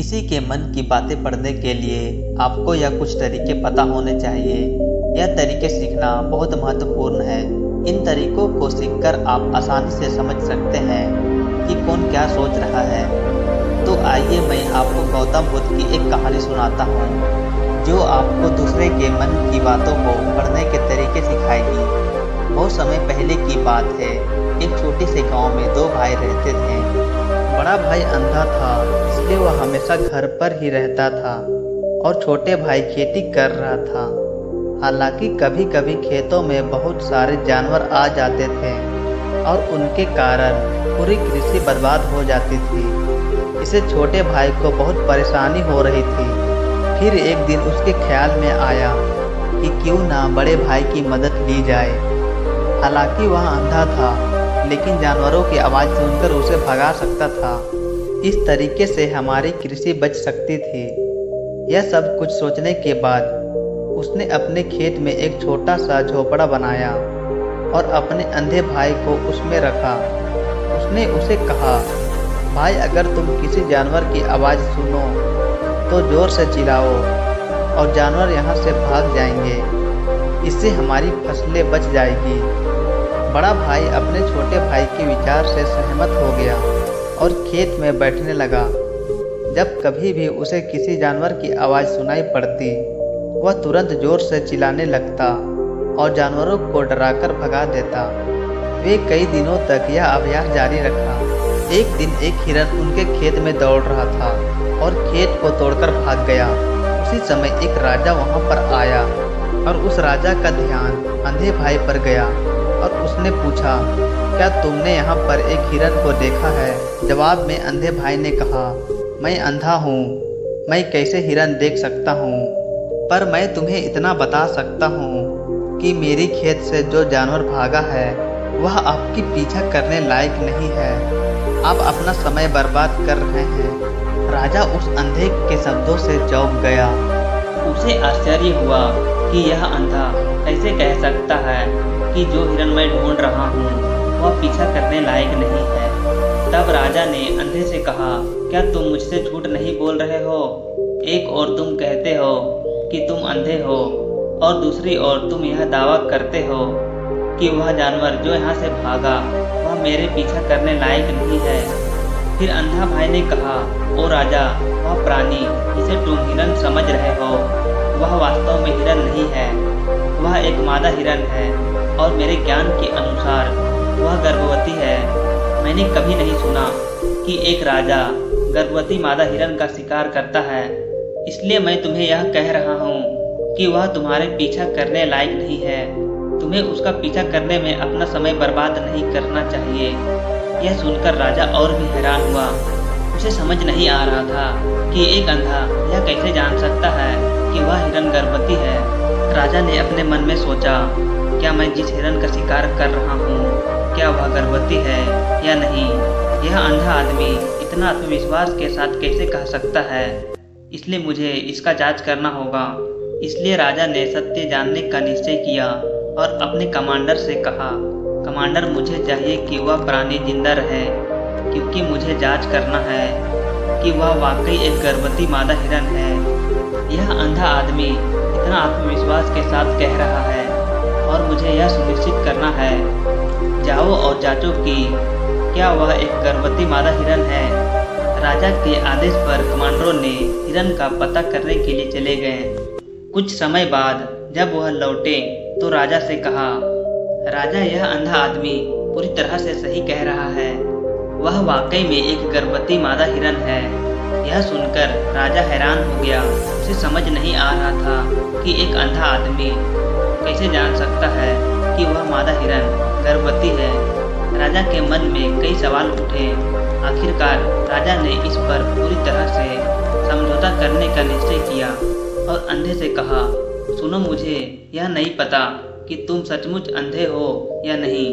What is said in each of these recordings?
किसी के मन की बातें पढ़ने के लिए आपको यह कुछ तरीके पता होने चाहिए। यह तरीके सीखना बहुत महत्वपूर्ण है। इन तरीकों को सीखकर आप आसानी से समझ सकते हैं कि कौन क्या सोच रहा है। तो आइए मैं आपको गौतम बुद्ध की एक कहानी सुनाता हूँ जो आपको दूसरे के मन की बातों को पढ़ने के तरीके सिखाएगी। बहुत समय पहले की बात है। एक छोटे से गांव में दो भाई रहते थे। बड़ा भाई अंधा था, इसलिए वह हमेशा घर पर ही रहता था और छोटे भाई खेती कर रहा था। हालांकि कभी कभी खेतों में बहुत सारे जानवर आ जाते थे और उनके कारण पूरी कृषि बर्बाद हो जाती थी। इससे छोटे भाई को बहुत परेशानी हो रही थी। फिर एक दिन उसके ख्याल में आया कि क्यों ना बड़े भाई की मदद ली जाए। हालांकि वह अंधा था, लेकिन जानवरों की आवाज़ सुनकर उसे भगा सकता था। इस तरीके से हमारी कृषि बच सकती थी। यह सब कुछ सोचने के बाद उसने अपने खेत में एक छोटा सा झोपड़ा बनाया और अपने अंधे भाई को उसमें रखा। उसने उसे कहा, भाई अगर तुम किसी जानवर की आवाज़ सुनो तो ज़ोर से चिल्लाओ और जानवर यहाँ से भाग जाएंगे। इससे हमारी फसलें बच जाएगी। बड़ा भाई अपने छोटे भाई के विचार से सहमत हो गया और खेत में बैठने लगा। जब कभी भी उसे किसी जानवर की आवाज़ सुनाई पड़ती, वह तुरंत ज़ोर से चिल्लाने लगता और जानवरों को डराकर भगा देता। वे कई दिनों तक यह अभ्यास जारी रखा। एक दिन एक हिरन उनके खेत में दौड़ रहा था और खेत को तोड़कर भाग गया। उसी समय एक राजा वहां पर आया और उस राजा का ध्यान अंधे भाई पर गया और उसने पूछा, क्या तुमने यहाँ पर एक हिरन को देखा है? जवाब में अंधे भाई ने कहा, मैं अंधा हूँ, मैं कैसे हिरन देख सकता हूँ? पर मैं तुम्हें इतना बता सकता हूँ कि मेरी खेत से जो जानवर भागा है वह आपकी पीछा करने लायक नहीं है। आप अपना समय बर्बाद कर रहे हैं। राजा उस अंधे के शब्दों से चौंक गया। उसे आश्चर्य हुआ कि यह अंधा कैसे कह सकता है कि जो हिरन मैं ढूंढ रहा हूँ वह पीछा करने लायक नहीं है। तब राजा ने अंधे से कहा, क्या तुम मुझसे झूठ नहीं बोल रहे हो? एक और तुम कहते हो कि तुम अंधे हो और दूसरी ओर तुम यह दावा करते हो कि वह जानवर जो यहाँ से भागा वह मेरे पीछा करने लायक नहीं है। फिर अंधा भाई ने कहा, ओ राजा, वह प्राणी जिसे तुम हिरन समझ रहे हो वह वास्तव में हिरन नहीं है। वह एक मादा हिरन है और मेरे ज्ञान के अनुसार वह गर्भवती है। मैंने कभी नहीं सुना कि एक राजा गर्भवती मादा हिरन का शिकार करता है। इसलिए मैं तुम्हें यह कह रहा हूँ कि वह तुम्हारे पीछा करने लायक नहीं है। तुम्हें उसका पीछा करने में अपना समय बर्बाद नहीं करना चाहिए। यह सुनकर राजा और भी हैरान हुआ। उसे समझ नहीं आ रहा था कि एक अंधा यह कैसे जान सकता है कि वह हिरन गर्भवती है। राजा ने अपने मन में सोचा, क्या मैं जिस हिरन का शिकार कर रहा हूँ क्या वह गर्भवती है या नहीं? यह अंधा आदमी इतना आत्मविश्वास के साथ कैसे कह सकता है? इसलिए मुझे इसका जांच करना होगा। इसलिए राजा ने सत्य जानने का निश्चय किया और अपने कमांडर से कहा, कमांडर, मुझे चाहिए कि वह प्राणी जिंदा रहे, क्योंकि मुझे जांच करना है कि वह वाकई एक गर्भवती मादा हिरन है। यह अंधा आदमी इतना आत्मविश्वास के साथ कह रहा है और मुझे यह सुनिश्चित करना है। जाओ और जांचो कि क्या वह एक गर्भवती मादा हिरन है। राजा के आदेश पर कमांडरों ने हिरन का पता करने के लिए चले गए। कुछ समय बाद जब वह लौटे तो राजा से कहा, राजा, यह अंधा आदमी पूरी तरह से सही कह रहा है। वह वाकई में एक गर्भवती मादा हिरन है। यह सुनकर राजा हैरान हो गया। उसे समझ नहीं आ रहा था कि एक अंधा आदमी कैसे जान सकता है कि वह मादा हिरन गर्भवती है। राजा के मन में कई सवाल उठे। आखिरकार राजा ने इस पर पूरी तरह से समझौता करने का निश्चय किया और अंधे से कहा, सुनो, मुझे यह नहीं पता कि तुम सचमुच अंधे हो या नहीं,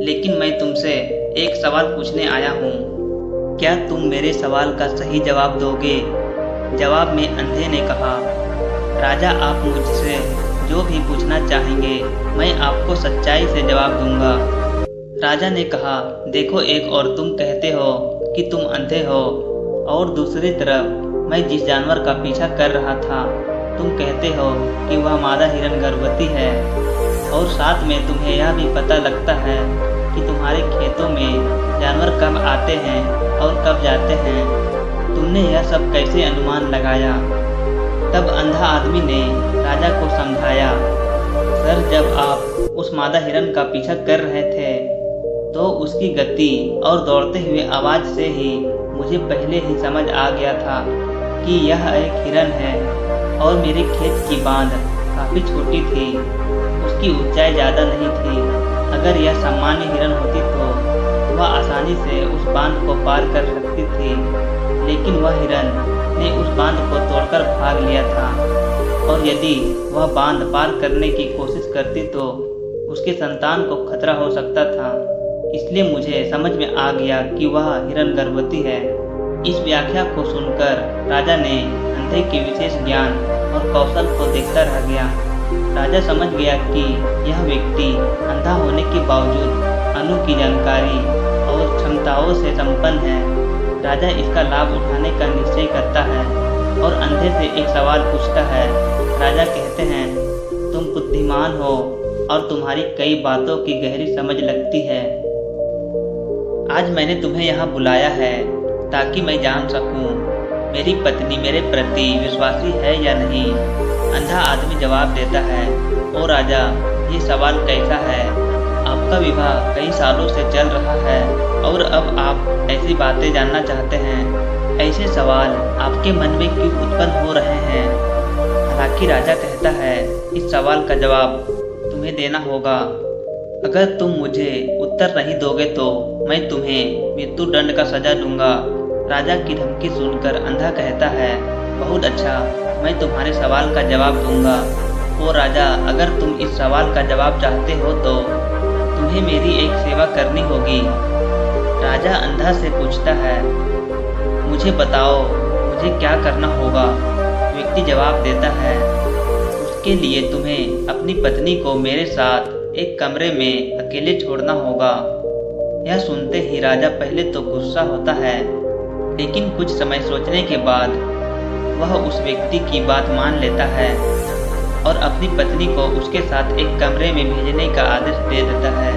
लेकिन मैं तुमसे एक सवाल पूछने आया हूँ। क्या तुम मेरे सवाल का सही जवाब दोगे? जवाब में अंधे ने कहा, राजा, आप मुझसे जो भी पूछना चाहेंगे मैं आपको सच्चाई से जवाब दूंगा। राजा ने कहा, देखो, एक और तुम कहते हो कि तुम अंधे हो और दूसरी तरफ मैं जिस जानवर का पीछा कर रहा था, तुम कहते हो कि वह मादा हिरन गर्भवती है, और साथ में तुम्हें यह भी पता लगता है कि तुम्हारे खेतों में जानवर कब आते हैं और कब जाते हैं। तुमने यह सब कैसे अनुमान लगाया? तब अंधा आदमी ने राजा को समझाया, सर, जब आप उस मादा हिरन का पीछा कर रहे थे तो उसकी गति और दौड़ते हुए आवाज़ से ही मुझे पहले ही समझ आ गया था कि यह एक हिरन है। और मेरे खेत की बांध काफ़ी छोटी थी, उसकी ऊंचाई ज़्यादा नहीं थी। अगर यह सामान्य हिरन होती तो वह आसानी से उस बांध को पार कर सकती थी, लेकिन वह हिरन ने उस बांध को तोड़कर भाग लिया था, और यदि वह बांध पार करने की कोशिश करती तो उसके संतान को खतरा हो सकता था। इसलिए मुझे समझ में आ गया कि वह हिरन गर्भवती है। इस व्याख्या को सुनकर राजा ने अंधे के विशेष ज्ञान और कौशल को देखता रह गया। राजा समझ गया कि यह व्यक्ति अंधा होने के बावजूद अनु की जानकारी और क्षमताओं से संपन्न है। राजा इसका लाभ उठाने का निश्चय करता है और अंधे से एक सवाल पूछता है। राजा कहते हैं, तुम बुद्धिमान हो और तुम्हारी कई बातों की गहरी समझ लगती है। आज मैंने तुम्हें यहाँ बुलाया है ताकि मैं जान सकूं मेरी पत्नी मेरे प्रति विश्वासी है या नहीं। अंधा आदमी जवाब देता है, ओ राजा, ये सवाल कैसा है? आपका विवाह कई सालों से चल रहा है और अब आप ऐसी बातें जानना चाहते हैं। ऐसे सवाल आपके मन में क्यों उत्पन्न हो रहे हैं? हालांकि राजा कहता है, इस सवाल का जवाब तुम्हें देना होगा। अगर तुम मुझे उत्तर नहीं दोगे तो मैं तुम्हें मृत्यु दंड का सजा दूंगा। राजा की धमकी सुनकर अंधा कहता है, बहुत अच्छा, मैं तुम्हारे सवाल का जवाब दूंगा। ओ राजा, अगर तुम इस सवाल का जवाब चाहते हो तो तुम्हें मेरी एक सेवा करनी होगी। राजा अंधा से पूछता है, मुझे बताओ, मुझे क्या करना होगा? व्यक्ति जवाब देता है, उसके लिए तुम्हें अपनी पत्नी को मेरे साथ एक कमरे में अकेले छोड़ना होगा। यह सुनते ही राजा पहले तो गुस्सा होता है, लेकिन कुछ समय सोचने के बाद वह उस व्यक्ति की बात मान लेता है और अपनी पत्नी को उसके साथ एक कमरे में भेजने का आदेश दे देता है।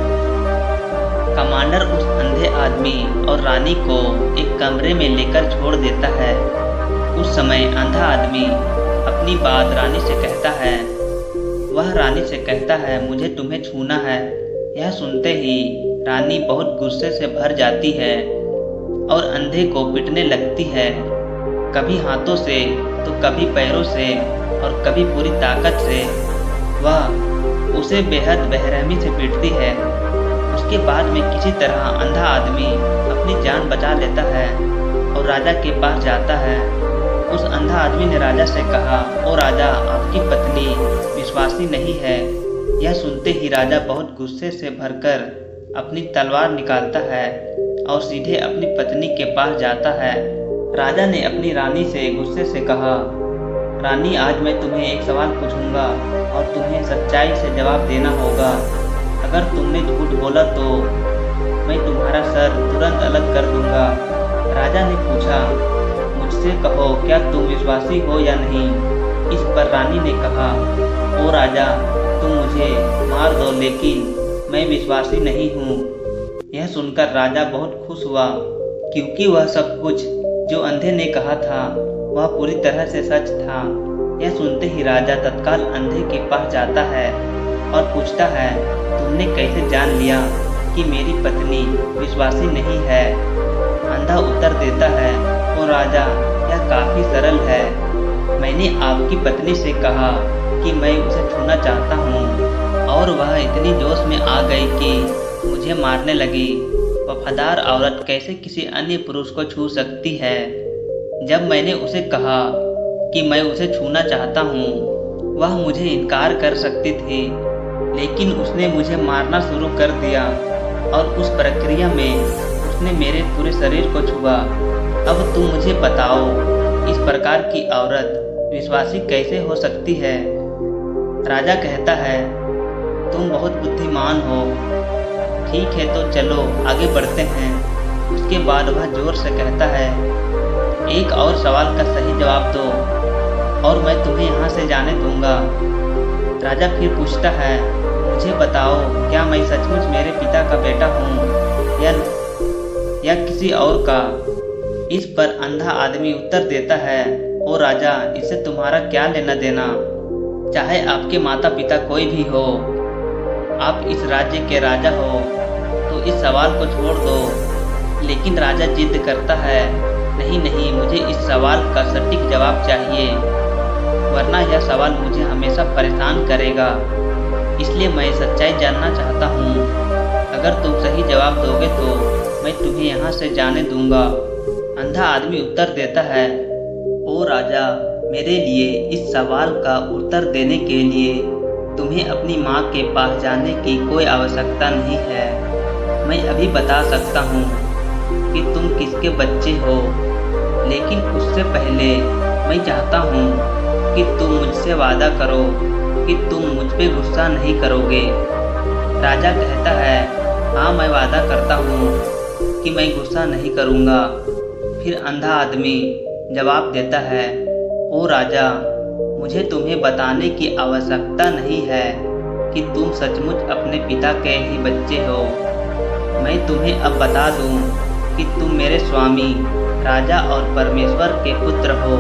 कमांडर उस अंधे आदमी और रानी को एक कमरे में लेकर छोड़ देता है। उस समय अंधा आदमी अपनी बात रानी से कहता है। वह रानी से कहता है, मुझे तुम्हें छूना है। यह सुनते ही रानी बहुत गुस्से से भर जाती है और अंधे को पीटने लगती है, कभी हाथों से तो कभी पैरों से और कभी पूरी ताकत से। वह उसे बेहद बेरहमी से पीटती है। उसके बाद में किसी तरह अंधा आदमी अपनी जान बचा लेता है और राजा के पास जाता है। उस अंधा आदमी ने राजा से कहा, ओ राजा, आपकी पत्नी विश्वासी नहीं है। यह सुनते ही राजा बहुत गुस्से से भरकर अपनी तलवार निकालता है और सीधे अपनी पत्नी के पास जाता है। राजा ने अपनी रानी से गुस्से से कहा, रानी, आज मैं तुम्हें एक सवाल पूछूंगा और तुम्हें सच्चाई से जवाब देना होगा। अगर तुमने झूठ बोला तो मैं तुम्हारा सर तुरंत अलग कर दूंगा। राजा ने पूछा, मुझसे कहो, क्या तुम विश्वासी हो या नहीं? इस पर रानी ने कहा, ओ राजा, तुम मुझे मार दो, लेकिन मैं विश्वासी नहीं हूँ। यह सुनकर राजा बहुत खुश हुआ, क्योंकि वह सब कुछ जो अंधे ने कहा था वह पूरी तरह से सच था। यह सुनते ही राजा तत्काल अंधे के पास जाता है और पूछता है, तुमने कैसे जान लिया कि मेरी पत्नी विश्वासी नहीं है? अंधा उत्तर देता है, ओ राजा, यह काफ़ी सरल है। मैंने आपकी पत्नी से कहा कि मैं उसे छूना चाहता हूँ और वह इतनी जोश में आ गई कि मुझे मारने लगी। वफादार औरत कैसे किसी अन्य पुरुष को छू सकती है? जब मैंने उसे कहा कि मैं उसे छूना चाहता हूँ, वह मुझे इनकार कर सकती थी, लेकिन उसने मुझे मारना शुरू कर दिया और उस प्रक्रिया में उसने मेरे पूरे शरीर को छुआ। अब तुम मुझे बताओ, इस प्रकार की औरत विश्वासी कैसे हो सकती है? राजा कहता है, तुम बहुत बुद्धिमान हो। ठीक है, तो चलो आगे बढ़ते हैं। उसके बाद वह जोर से कहता है, एक और सवाल का सही जवाब दो और मैं तुम्हें यहाँ से जाने दूंगा। राजा फिर पूछता है, मुझे बताओ, क्या मैं सचमुच मेरे पिता का बेटा हूँ या किसी और का? इस पर अंधा आदमी उत्तर देता है, ओ राजा, इससे तुम्हारा क्या लेना देना? चाहे आपके माता पिता कोई भी हो, आप इस राज्य के राजा हो, तो इस सवाल को छोड़ दो। लेकिन राजा जिद करता है, नहीं, मुझे इस सवाल का सटीक जवाब चाहिए, वरना यह सवाल मुझे हमेशा परेशान करेगा। इसलिए मैं सच्चाई जानना चाहता हूँ। अगर तुम सही जवाब दोगे तो मैं तुम्हें यहाँ से जाने दूंगा। अंधा आदमी उत्तर देता है, ओ राजा, मेरे लिए इस सवाल का उत्तर देने के लिए तुम्हें अपनी माँ के पास जाने की कोई आवश्यकता नहीं है। मैं अभी बता सकता हूँ कि तुम किसके बच्चे हो, लेकिन उससे पहले मैं चाहता हूँ कि तुम मुझसे वादा करो कि तुम मुझ पे गुस्सा नहीं करोगे। राजा कहता है, हाँ, मैं वादा करता हूँ कि मैं गुस्सा नहीं करूँगा। फिर अंधा आदमी जवाब देता है, ओ राजा, मुझे तुम्हें बताने की आवश्यकता नहीं है कि तुम सचमुच अपने पिता के ही बच्चे हो। मैं तुम्हें अब बता दूं कि तुम मेरे स्वामी, राजा और परमेश्वर के पुत्र हो।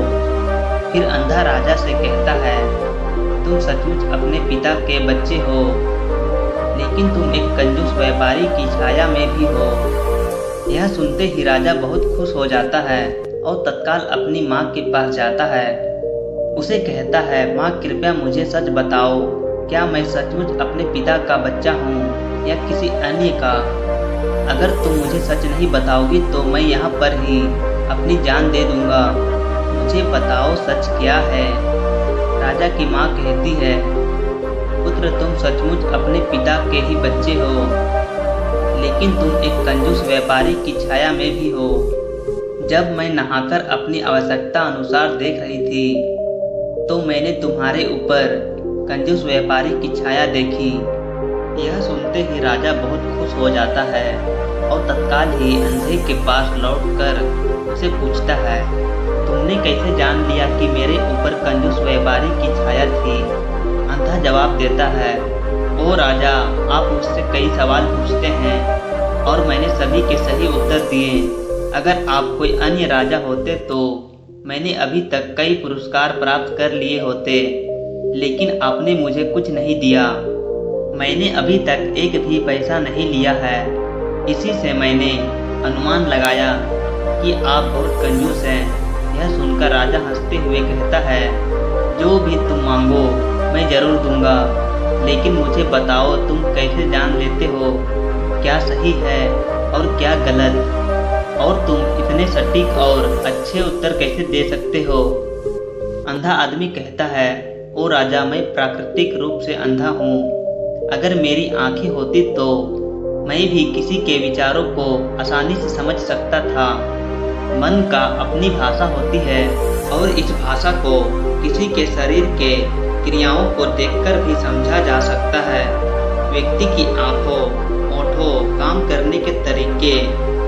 फिर अंधा राजा से कहता है, तुम सचमुच अपने पिता के बच्चे हो, लेकिन तुम एक कंजूस व्यापारी की छाया में भी हो। यह सुनते ही राजा बहुत खुश हो जाता है और तत्काल अपनी माँ के पास जाता है। उसे कहता है, माँ, कृपया मुझे सच बताओ, क्या मैं सचमुच अपने पिता का बच्चा हूँ या किसी अन्य का? अगर तुम मुझे सच नहीं बताओगी तो मैं यहाँ पर ही अपनी जान दे दूंगा। मुझे बताओ, सच क्या है? राजा की माँ कहती है, पुत्र, तुम सचमुच अपने पिता के ही बच्चे हो, लेकिन तुम एक कंजूस व्यापारी की छाया में भी हो। जब मैं नहाकर अपनी आवश्यकता अनुसार देख रही थी तो मैंने तुम्हारे ऊपर कंजूस व्यापारी की छाया देखी। यह सुनते ही राजा बहुत खुश हो जाता है और तत्काल ही अंधे के पास लौटकर उसे पूछता है, तुमने कैसे जान लिया कि मेरे ऊपर कंजूस व्यापारी की छाया थी? अंधा जवाब देता है, ओ राजा, आप मुझसे कई सवाल पूछते हैं और मैंने सभी के सही उत्तर दिए। अगर आप कोई अन्य राजा होते तो मैंने अभी तक कई पुरस्कार प्राप्त कर लिए होते, लेकिन आपने मुझे कुछ नहीं दिया। मैंने अभी तक एक भी पैसा नहीं लिया है। इसी से मैंने अनुमान लगाया कि आप बहुत कंजूस हैं। यह सुनकर राजा हंसते हुए कहता है, जो भी तुम मांगो मैं जरूर दूंगा, लेकिन मुझे बताओ, तुम कैसे जान लेते हो क्या सही है और क्या गलत? और तुम इतने सटीक और अच्छे उत्तर कैसे दे सकते हो? अंधा आदमी कहता है, ओ राजा, मैं प्राकृतिक रूप से अंधा हूँ। अगर मेरी आंखें होती तो मैं भी किसी के विचारों को आसानी से समझ सकता था। मन का अपनी भाषा होती है और इस भाषा को किसी के शरीर के क्रियाओं को देखकर भी समझा जा सकता है। व्यक्ति की आंखों, होठों, काम करने के तरीके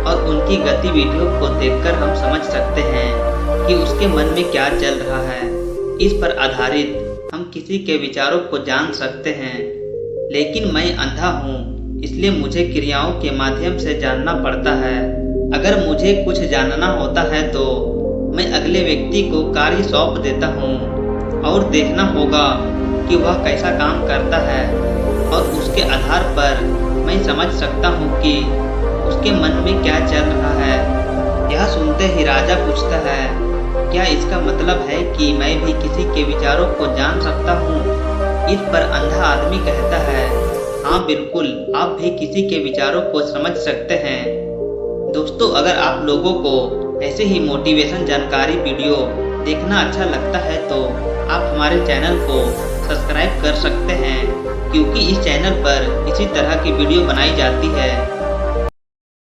और उनकी गतिविधियों को देखकर हम समझ सकते हैं कि उसके मन में क्या चल रहा है। इस पर आधारित हम किसी के विचारों को जान सकते हैं। लेकिन मैं अंधा हूँ, इसलिए मुझे क्रियाओं के माध्यम से जानना पड़ता है। अगर मुझे कुछ जानना होता है तो मैं अगले व्यक्ति को कार्य सौंप देता हूँ और देखना होगा कि वह कैसा काम करता है, और उसके आधार पर मैं समझ सकता हूँ कि उसके मन में क्या चल रहा है। यह सुनते ही राजा पूछता है, क्या इसका मतलब है कि मैं भी किसी के विचारों को जान सकता हूँ? इस पर अंधा आदमी कहता है, हाँ बिल्कुल, आप भी किसी के विचारों को समझ सकते हैं। दोस्तों, अगर आप लोगों को ऐसे ही मोटिवेशन जानकारी वीडियो देखना अच्छा लगता है तो आप हमारे चैनल को सब्सक्राइब कर सकते हैं, क्योंकि इस चैनल पर इसी तरह की वीडियो बनाई जाती है।